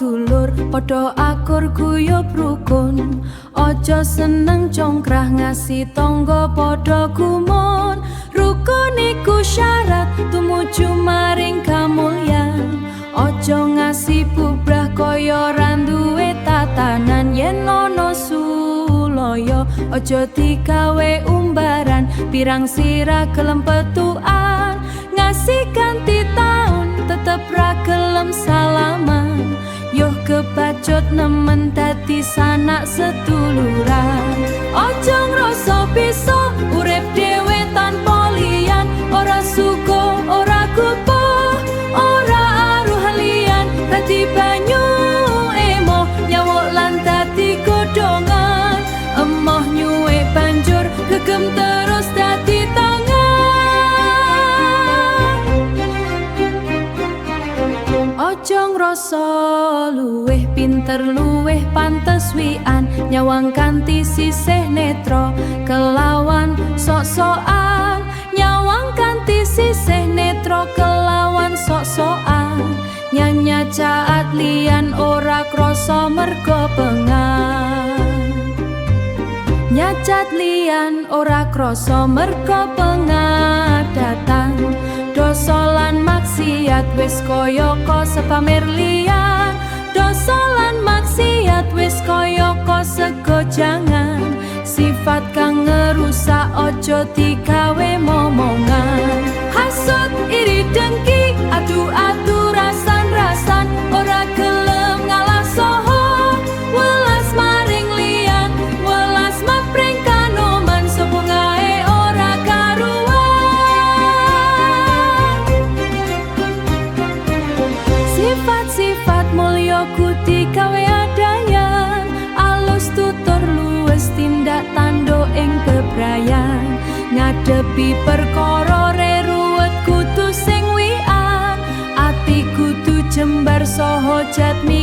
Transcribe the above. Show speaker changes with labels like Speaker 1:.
Speaker 1: dulur padha akur guyub rukun, aja seneng congkrah ngasih tangga padha gumun. Rukun iku syarat tumuju maring kamulyan, aja ngasih bubrah kaya ra duwe tatanan. Yen ana sulaya aja digawe umbaran, pirang sira gelem petukan ngasih ganti taun tetep ra gelem salaman. Yoh kebacut nemen dadi sanak seduluran, aja ngrasa bisa urip dhewe tanpa liyan. Ora suko, ora kupo, ora aruh liyan, dadi banyu emoh nyawuk lan dadi godhongan. Emoh nyuwe banjur gegem terus dadi tangan. Aja ngrasa luweh pinter luweh pantes wian, nyawang kanthi sisih netra kelawan sok-sokan. Nyawang kanthi sisih netra kelawan sok-sokan, nyanyacaat liyan ora krasa merga pengan. Nyacat liyan ora krasa merga pengadatan, dosa lan maksiat wis kaya sepamer liyan. Dosa lan maksiat wis kaya sego jangan, sifat kang ngerusak aja digawe momongan. Hasud iri dengki adu-adu rasan-rasan, ora gelem ngalah soho welas maring liyan, welas mapring kanoman sepungae ora karuan. Sifat-sifat mulya kudu gawe adayan, alus tutur luwes tindak tanduk ing bebrayan. Ngadepi perkara ruwet kudu sing wian, ati kudu jembar saha jatmi